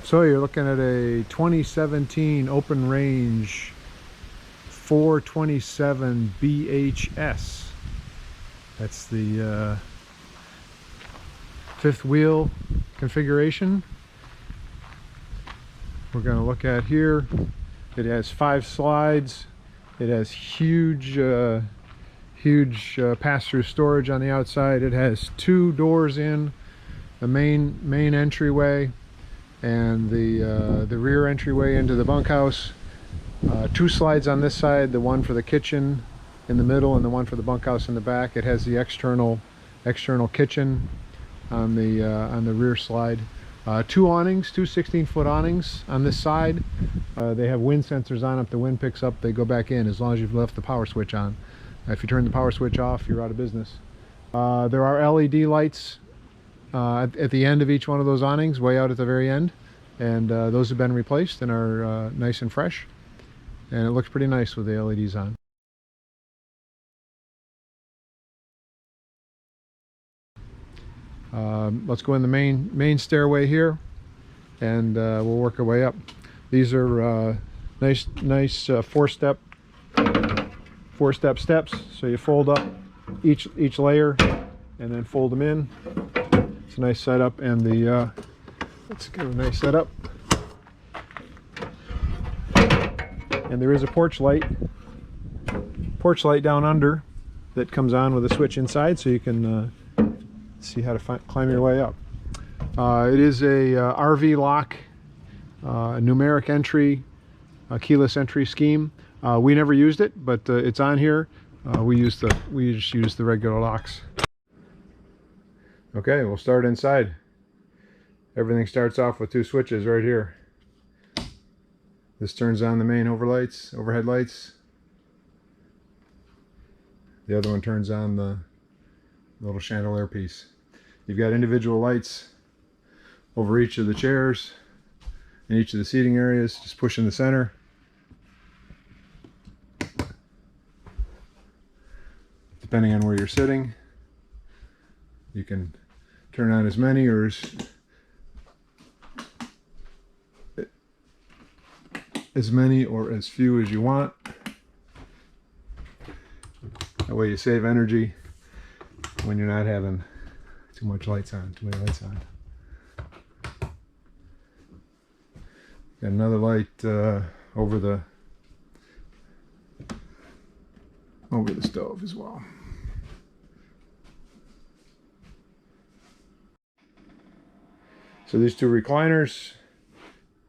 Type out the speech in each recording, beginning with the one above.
So you're looking at a 2017 open range 427BHS. That's the fifth wheel configuration we're going to look at here. It has 5 slides. It has huge pass-through storage on the outside. It has 2 doors in, the main entryway and the rear entryway into the bunkhouse. 2 slides on this side, the one for the kitchen in the middle and the one for the bunkhouse in the back. It has the external kitchen on the rear slide. 2 awnings, 2 16-foot awnings on this side. They have wind sensors on. If the wind picks up, they go back in as long as you've left the power switch on. If you turn the power switch off, you're out of business. There are LED lights at the end of each one of those awnings, way out at the very end, and those have been replaced and are nice and fresh, and it looks pretty nice with the LEDs on. Let's go in the main stairway here, and we'll work our way up. These are nice 4-step steps, so you fold up each layer and then fold them in. It's a nice setup, and let's give a nice setup. And there is a porch light down under that comes on with a switch inside, so you can see how to climb your way up. It is a RV lock, numeric entry, keyless entry scheme. We never used it, but it's on here. We just use the regular locks. Okay, we'll start inside. Everything starts off with 2 switches right here. This turns on the main overhead lights. The other one turns on the little chandelier piece. You've got individual lights over each of the chairs in each of the seating areas. Just push in the center. Depending on where you're sitting, you can turn on as many or as few as you want. That way you save energy when you're not having too many lights on. Got another light over the stove as well. So these 2 recliners,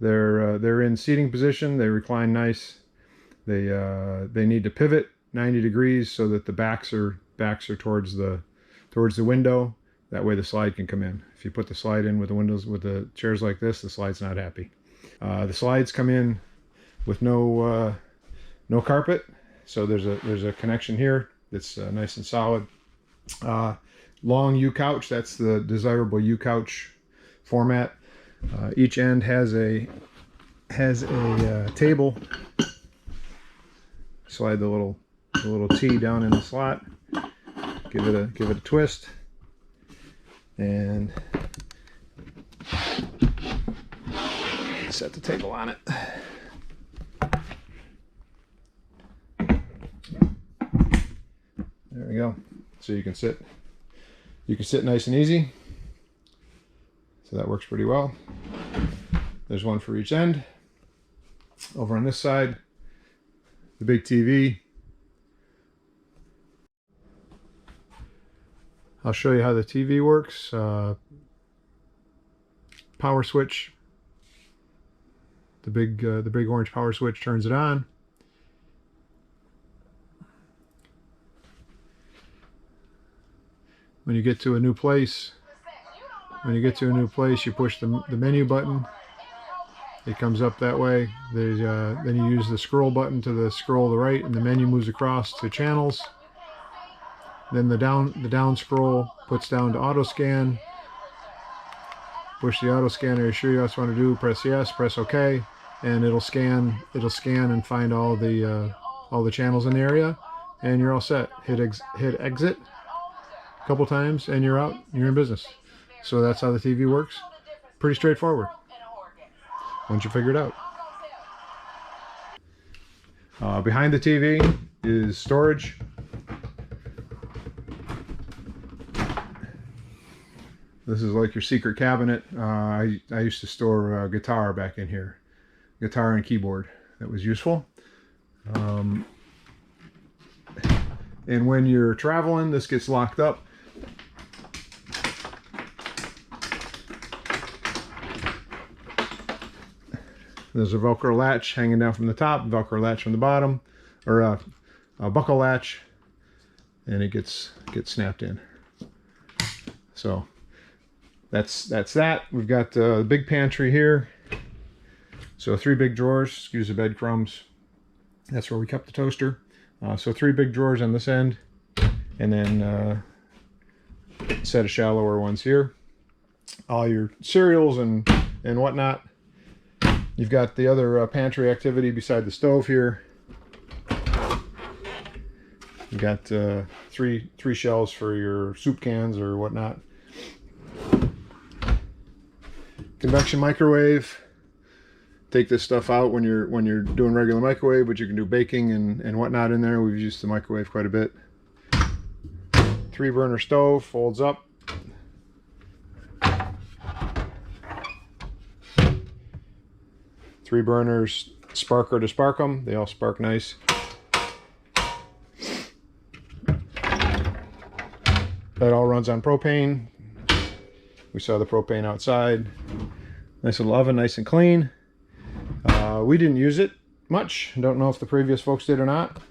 they're in seating position. They recline nice. They need to pivot 90 degrees so that the backs are towards the window. That way the slide can come in. If you put the slide in with the chairs like this, the slide's not happy. The slides come in with no carpet, so there's a connection here that's nice and solid. Long U couch, that's the desirable U couch format. Each end has a table. Slide the little T down in the slot. Give it a twist, and set the table on it. There we go. So you can sit nice and easy. So that works pretty well. There's one for each end. Over on this side, the big TV. I'll show you how the TV works. Power switch. The big orange power switch turns it on. When you get to a new place, you push the menu button. It comes up that way. Then you use the scroll button to scroll the right, and the menu moves across to channels. Then the down scroll puts down to auto scan. Push the auto scanner. Are you sure that's what you want to do? Press yes. Press OK, and it'll scan and find all the channels in the area, and you're all set. Hit exit a couple times, and you're out. You're in business. So that's how the TV works. Pretty straightforward. once you figure it out. Behind the TV is storage. This is like your secret cabinet. I used to store guitar back in here. Guitar and keyboard. That was useful. And when you're traveling, this gets locked up. There's a Velcro latch hanging down from the top, Velcro latch from the bottom, or a buckle latch, and it gets snapped in. So that's that. We've got a big pantry here. So 3 big drawers, excuse the breadcrumbs. That's where we kept the toaster. So 3 big drawers on this end, and then a set of shallower ones here. All your cereals and whatnot. You've got the other pantry activity beside the stove here. You've got three shelves for your soup cans or whatnot. Convection microwave. Take this stuff out when you're doing regular microwave, but you can do baking and whatnot in there. We've used the microwave quite a bit. 3 burner stove, folds up. 3 burners, sparker to spark them. They all spark nice. That all runs on propane. We saw the propane outside. Nice little oven, nice and clean. We didn't use it much. Don't know if the previous folks did or not.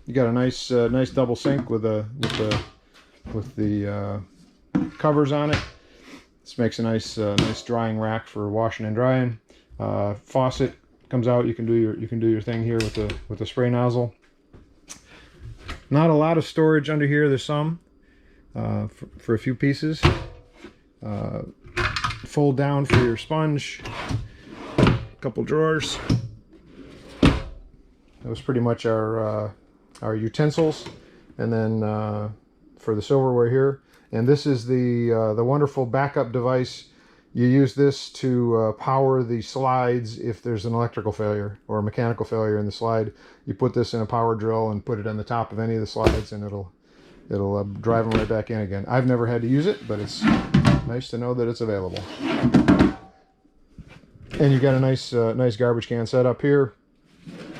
You got a nice double sink with the covers on it. This makes a nice drying rack for washing and drying. Faucet comes out. You can do your thing here with the spray nozzle. Not a lot of storage under here. There's some for a few pieces. Fold down for your sponge. A couple drawers. That was pretty much our utensils, and then for the silverware here. And this is the wonderful backup device. You use this to power the slides if there's an electrical failure or a mechanical failure in the slide. You put this in a power drill and put it on the top of any of the slides, and it'll drive them right back in again. I've never had to use it, but it's nice to know that it's available. And you got a nice garbage can set up here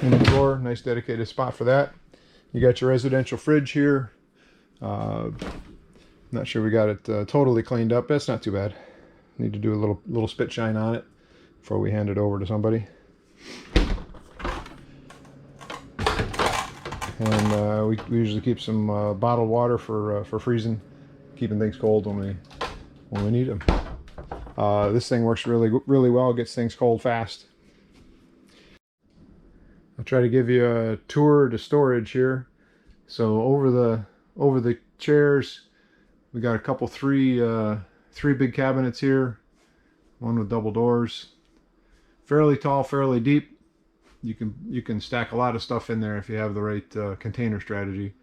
in the drawer. Nice dedicated spot for that. You got your residential fridge here. Not sure we got it totally cleaned up. That's not too bad. Need to do a little spit shine on it before we hand it over to somebody. And we usually keep some bottled water for freezing, keeping things cold when we need them. This thing works really well. Gets things cold fast. I'll try to give you a tour to storage here. So over the chairs, we got a couple three big cabinets here. One with double doors. Fairly tall, fairly deep. You can stack a lot of stuff in there if you have the right container strategy.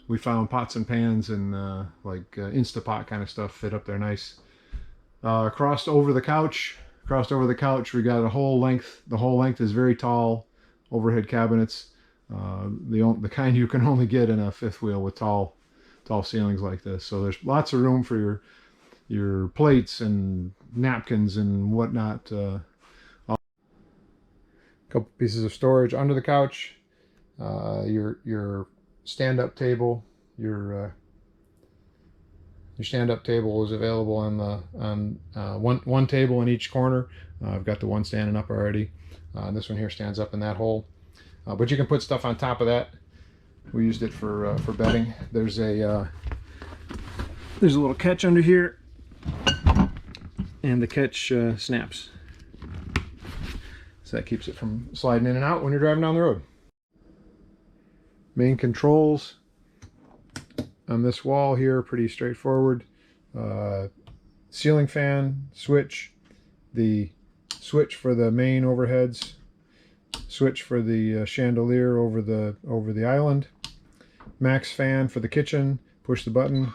We found pots and pans and like Instapot kind of stuff fit up there nice. Crossed over the couch, we got a whole length. The whole length is very tall overhead cabinets. The kind you can only get in a fifth wheel with tall ceilings like this. So there's lots of room for your plates and napkins and whatnot. A couple pieces of storage under the couch. Your stand-up table. Your stand-up table is available on one table in each corner. I've got the one standing up already. This one here stands up in that hole. But you can put stuff on top of that. We used it for bedding. There's a little catch under here, and the catch snaps. So that keeps it from sliding in and out when you're driving down the road. Main controls on this wall here, pretty straightforward. Ceiling fan, switch, the switch for the main overheads, switch for the chandelier over the island, max fan for the kitchen, push the button,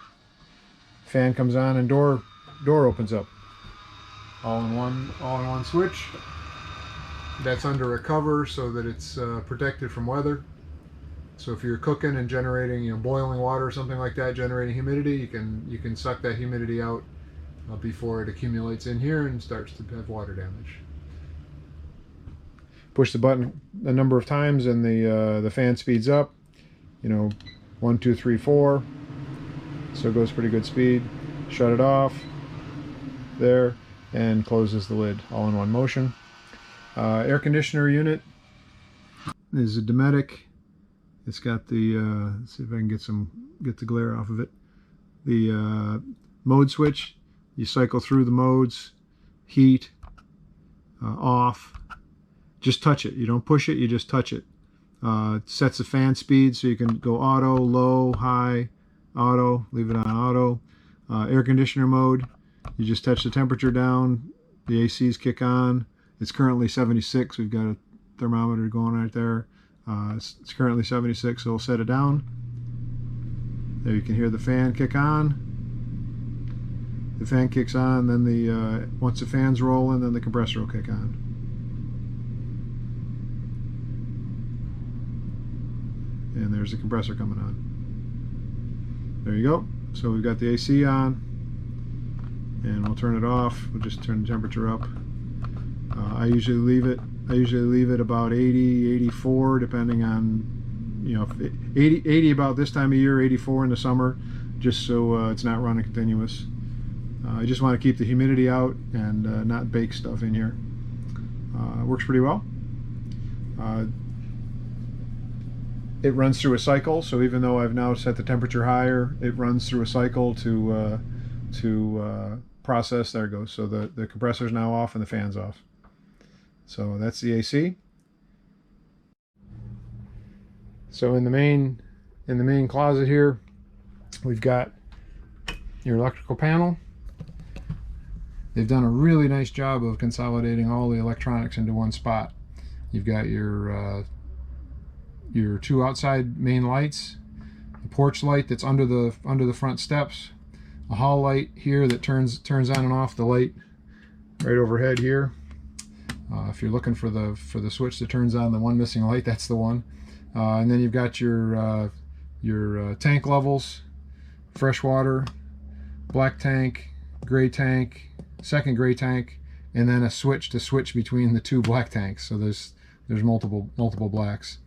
fan comes on and door opens up. All in one switch. that's under a cover so that it's protected from weather. So if you're cooking and generating, boiling water or something like that, generating humidity, you can suck that humidity out before it accumulates in here and starts to have water damage. Push the button a number of times and the fan speeds up. 1, 2, 3, 4. So it goes pretty good speed. Shut it off there and closes the lid all in one motion. Air conditioner unit is a Dometic. It's got the let's see if I can get the glare off of it. The mode switch. You cycle through the modes. Heat, off. Just touch it. You don't push it. You just touch it. Sets the fan speed so you can go auto, low, high, auto. Leave it on auto. Air conditioner mode. You just touch the temperature down. The ACs kick on. It's currently 76. We've got a thermometer going right there. It's currently 76, so we'll set it down. There you can hear the fan kick on. The fan kicks on, then once the fan's rolling, then the compressor will kick on. And there's the compressor coming on. There you go. So we've got the AC on, and we'll turn it off. We'll just turn the temperature up. I usually leave it about 80, 84, depending on, if 80 about this time of year, 84 in the summer, just so it's not running continuous. I just want to keep the humidity out and not bake stuff in here. Works pretty well. It runs through a cycle, so even though I've now set the temperature higher, it runs through a cycle to process. There it goes. So the compressor's now off and the fan's off. So that's the AC. So in the main closet here, we've got your electrical panel. They've done a really nice job of consolidating all the electronics into one spot. You've got your 2 outside main lights, the porch light that's under the front steps, a hall light here that turns on and off the light right overhead here. If you're looking for the switch that turns on the one missing light, that's the one. And then you've got your tank levels, fresh water, black tank, gray tank, second gray tank, and then a switch to switch between the 2 black tanks. So there's multiple blacks.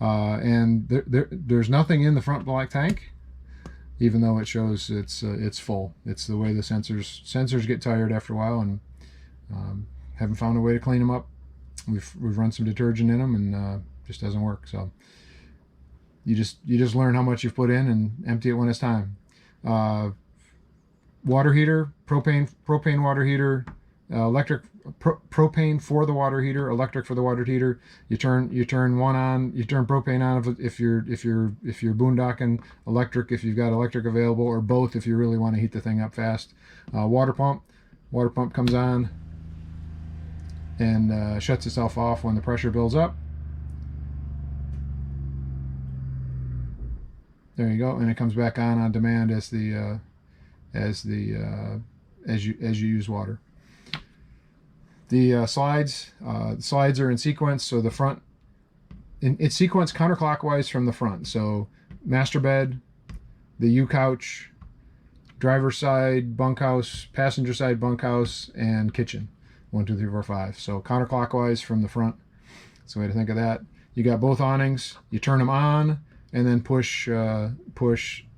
And there's nothing in the front black tank, even though it shows it's full. It's the way the sensors get tired after a while, and haven't found a way to clean them up. We've run some detergent in them, and just doesn't work. So you just learn how much you've put in and empty it when it's time. Water heater, propane water heater, electric propane for the water heater, electric for the water heater. You turn one on, you turn propane on if you're boondocking, electric if you've got electric available, or both if you really want to heat the thing up fast. Water pump comes on and shuts itself off when the pressure builds up. There you go, and it comes back on demand as you use water. The slides are in sequence, so the front it's sequence counterclockwise from the front. So master bed, the U couch, driver's side bunkhouse, passenger side bunkhouse, and kitchen. 1, 2, 3, 4, 5. So counterclockwise from the front. That's the way to think of that. You got both awnings. You turn them on and then push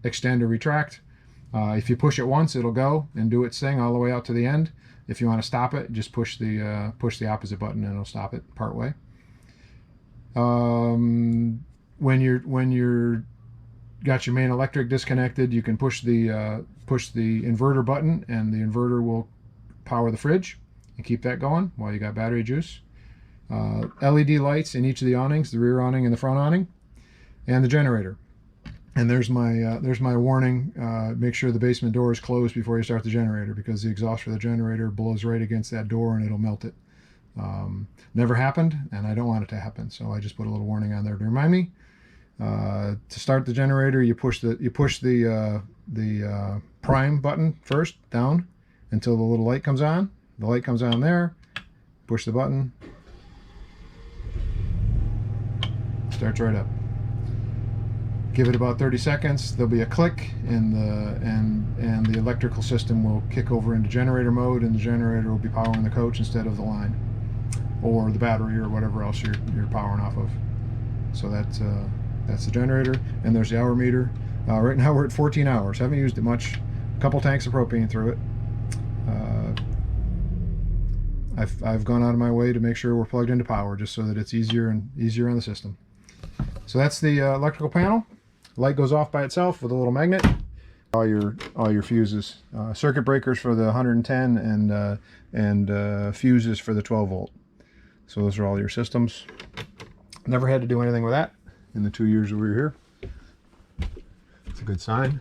extend or retract. If you push it once, it'll go and do its thing all the way out to the end. If you want to stop it, just push the opposite button and it'll stop it part way. When you're got your main electric disconnected, you can push the inverter button, and the inverter will power the fridge and keep that going while you got battery juice. LED lights in each of the awnings, the rear awning and the front awning, and the generator. And there's my warning. Make sure the basement door is closed before you start the generator, because the exhaust for the generator blows right against that door and it'll melt it. Never happened, and I don't want it to happen, so I just put a little warning on there to remind me. To start the generator, you push the prime button first down until the little light comes on. The light comes on there. Push the button, Starts right up. Give it about 30 seconds. There'll be a click, and the electrical system will kick over into generator mode, and the generator will be powering the coach instead of the line, or the battery, or whatever else you're powering off of. So that's the generator, and there's the hour meter. Right now we're at 14 hours. Haven't used it much. A couple tanks of propane through it. I've gone out of my way to make sure we're plugged into power, just so that it's easier on the system. So that's the electrical panel. Light goes off by itself with a little magnet. All your fuses, circuit breakers for the 110, and fuses for the 12 volt. So those are all your systems. Never had to do anything with that in the 2 years that we were here. It's a good sign.